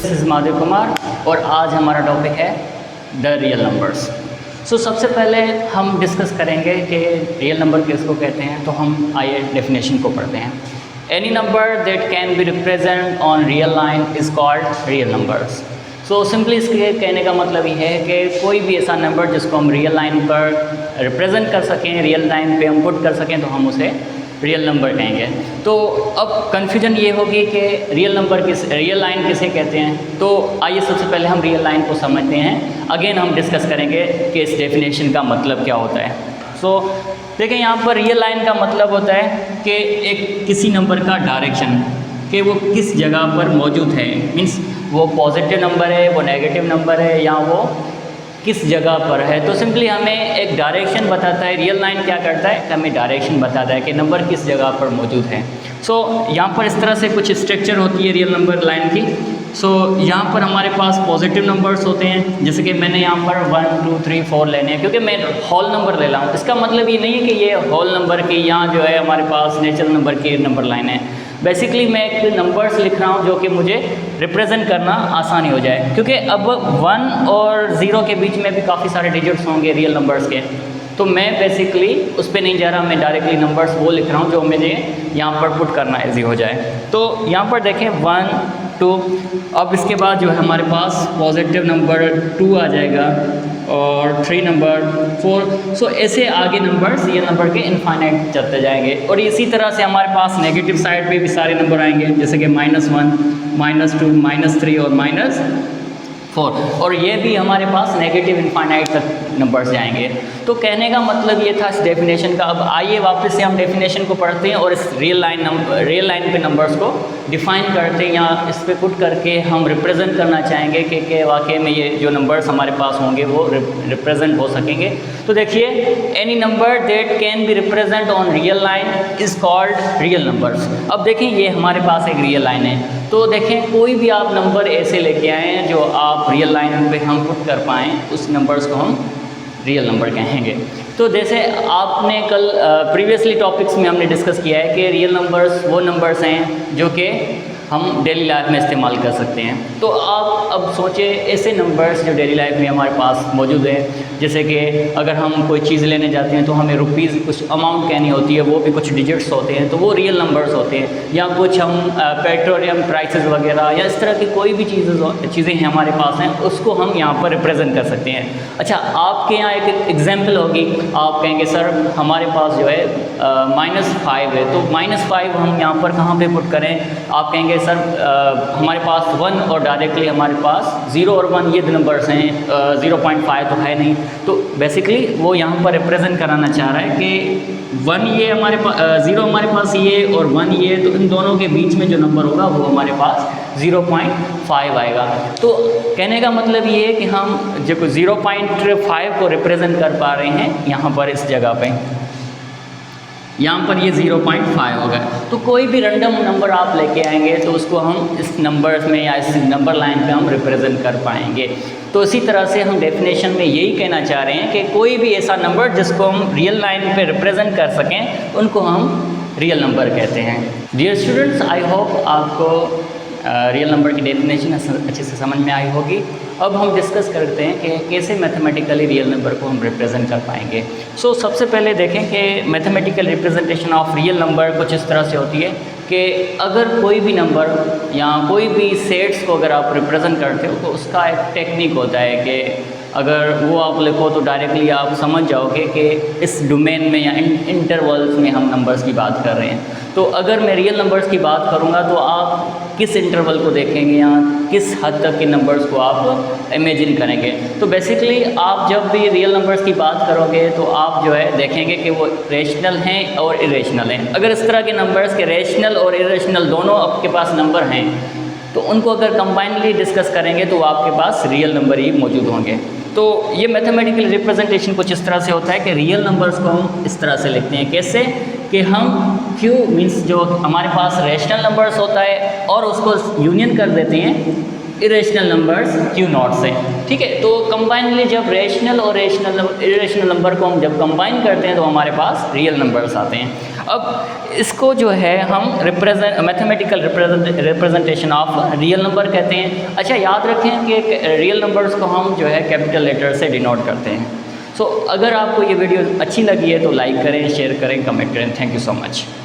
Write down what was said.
This is Madhav Kumar और आज हमारा टॉपिक है द रियल नंबर्स। सो सबसे पहले हम डिस्कस करेंगे कि रियल नंबर किसको कहते हैं। तो हम आइए डेफिनेशन को पढ़ते हैं। Any number that can be represent on real line is called real numbers. So simply इसके कहने का मतलब ये है कि कोई भी ऐसा नंबर जिसको हम रियल लाइन पर रिप्रेजेंट कर सकें, रियल लाइन पे हम पुट कर सकें, तो हम उसे रियल नंबर कहेंगे। तो अब कन्फ्यूजन ये होगी कि रियल लाइन किसे कहते हैं। तो आइए सबसे पहले हम रियल लाइन को समझते हैं, अगेन हम डिस्कस करेंगे कि इस डेफिनेशन का मतलब क्या होता है। सो देखें, यहाँ पर रियल लाइन का मतलब होता है कि एक किसी नंबर का डायरेक्शन, कि वो किस जगह पर मौजूद है। मीन्स वो पॉजिटिव नंबर है, वो नेगेटिव नंबर है, या वो किस जगह पर है। तो सिंपली हमें एक डायरेक्शन बताता है। रियल लाइन क्या करता है, हमें डायरेक्शन बताता है कि नंबर किस जगह पर मौजूद है। सो यहाँ पर इस तरह से कुछ स्ट्रक्चर होती है रियल नंबर लाइन की। सो यहाँ पर हमारे पास पॉजिटिव नंबर्स होते हैं, जैसे कि मैंने यहाँ पर 1 2 3 4 लेने हैं, क्योंकि मैं होल नंबर ले रहा हूँ। इसका मतलब ये नहीं है कि ये होल नंबर की यहाँ जो है हमारे पास नेचुरल नंबर की नंबर लाइन है। बेसिकली मैं एक नंबर्स लिख रहा हूँ जो कि मुझे रिप्रेजेंट करना आसानी हो जाए, क्योंकि अब 1 और 0 के बीच में भी काफ़ी सारे डिजिट्स होंगे रियल नंबर्स के। तो मैं बेसिकली उस पर नहीं जा रहा, मैं डायरेक्टली नंबर्स वो लिख रहा हूँ जो मुझे यहाँ पर पुट करना ईजी हो जाए। तो यहाँ पर देखें 1 2, अब इसके बाद जो है हमारे पास पॉजिटिव नंबर 2 आ जाएगा और 3 नंबर 4। सो ऐसे आगे नंबर्स ये नंबर के इनफाइनाइट चलते जाएंगे। और इसी तरह से हमारे पास नेगेटिव साइड पे भी सारे नंबर आएंगे, जैसे कि -1 -2 -3 और -4। और ये भी हमारे पास नेगेटिव इनफाइनाइट तक नंबर्स जाएंगे। तो कहने का मतलब ये था इस डेफिनेशन का। अब आइए वापस से हम डेफिनेशन को पढ़ते हैं और इस रियल लाइन पे नंबर्स को डिफाइन करते हैं, या इस पे पुट करके हम रिप्रेजेंट करना चाहेंगे कि वाकई में ये जो नंबर्स हमारे पास होंगे वो रिप्रेजेंट हो सकेंगे। तो देखिए, any number that can be represent on real line is called real numbers. अब देखें, ये हमारे पास एक रियल लाइन है। तो देखें, कोई भी आप नंबर ऐसे लेके आए हैं जो आप रियल लाइन पे हम पुट कर पाएँ, उस नंबर्स को हम रियल नंबर कहेंगे। तो जैसे आपने कल प्रीवियसली टॉपिक्स में हमने डिस्कस किया है कि रियल नंबर्स वो नंबर्स हैं जो कि हम डेली लाइफ में इस्तेमाल कर सकते हैं। तो आप अब सोचें ऐसे नंबर्स जो डेली लाइफ में हमारे पास मौजूद हैं, जैसे कि अगर हम कोई चीज़ लेने जाते हैं तो हमें रुपीज़ कुछ अमाउंट कहनी होती है, वो भी कुछ डिजिट्स होते हैं, तो वो रियल नंबर्स होते हैं। या कुछ हम पेट्रोलियम प्राइसेस वगैरह या इस तरह की कोई भी चीज़ें हैं हमारे पास हैं, उसको हम यहाँ पर रिप्रेजेंट कर सकते हैं। अच्छा, आपके यहाँ एक एग्जाम्पल होगी, आप कहेंगे सर हमारे पास जो है -5 है, तो -5 हम यहाँ पर कहाँ पे पुट करें। आप कहेंगे सर हमारे पास 1 और डायरेक्टली हमारे पास 0 और 1 ये नंबर्स हैं, 0.5 तो है नहीं। तो बेसिकली वो यहाँ पर रिप्रेजेंट कराना चाह रहा है कि 1 ये हमारे पास, 0 हमारे पास ये और 1 ये, तो इन दोनों के बीच में जो नंबर होगा वो हमारे पास 0.5 आएगा। तो कहने का मतलब ये है कि हम जो 0.5 को रिप्रेजेंट कर पा रहे हैं यहाँ पर इस जगह पे, यहाँ पर ये 0.5 होगा। तो कोई भी रैंडम नंबर आप लेके आएंगे तो उसको हम इस नंबर्स में या इस नंबर लाइन पे हम रिप्रेजेंट कर पाएंगे। तो इसी तरह से हम डेफिनेशन में यही कहना चाह रहे हैं कि कोई भी ऐसा नंबर जिसको हम रियल लाइन पे रिप्रेजेंट कर सकें, उनको हम रियल नंबर कहते हैं। डियर स्टूडेंट्स, आई होप आपको रियल नंबर की डेफिनेशन अच्छे से समझ में आई होगी। अब हम डिस्कस करते हैं कि कैसे मैथमेटिकली रियल नंबर को हम रिप्रेजेंट कर पाएंगे। सो सबसे पहले देखें कि mathematical representation of real number कुछ इस तरह से होती है कि अगर कोई भी नंबर या कोई भी सेट्स को अगर आप रिप्रेजेंट करते हो तो उसका एक टेक्निक होता है कि अगर वो आप लिखो तो डायरेक्टली आप समझ जाओगे कि इस डोमेन में या इंटरवल्स में हम नंबर्स की बात कर रहे हैं। तो अगर मैं रियल नंबर्स की बात करूँगा तो आप किस इंटरवल को देखेंगे या किस हद तक के नंबर्स को आप इमेजिन करेंगे। तो बेसिकली आप जब भी रियल नंबर्स की बात करोगे तो आप जो है देखेंगे कि वो रेशनल हैं और इरेशनल हैं। अगर इस तरह के नंबर्स के रेशनल और इरेशनल दोनों आपके पास नंबर हैं तो उनको अगर कंबाइनली डिस्कस करेंगे तो आपके पास रियल नंबर ही मौजूद होंगे। तो ये मैथमेटिकल रिप्रेजेंटेशन कुछ इस तरह से होता है कि रियल नंबर्स को हम इस तरह से लिखते हैं। कैसे कि हम Q मीन्स जो हमारे पास रेशनल नंबर्स होता है और उसको यूनियन कर देते हैं इरेशनल नंबर्स क्यू नॉट से। ठीक है, तो कंबाइनली जब रेशनल और इरेशनल नंबर को हम जब कंबाइन करते हैं तो हमारे पास रियल नंबर्स आते हैं। अब इसको जो है हम mathematical representation of real number कहते हैं। अच्छा, याद रखें कि रियल नंबर्स को हम जो है कैपिटल लेटर से डिनोट करते हैं। सो अगर आपको ये वीडियो अच्छी लगी है तो लाइक करें, शेयर करें, कमेंट करें। Thank you so much.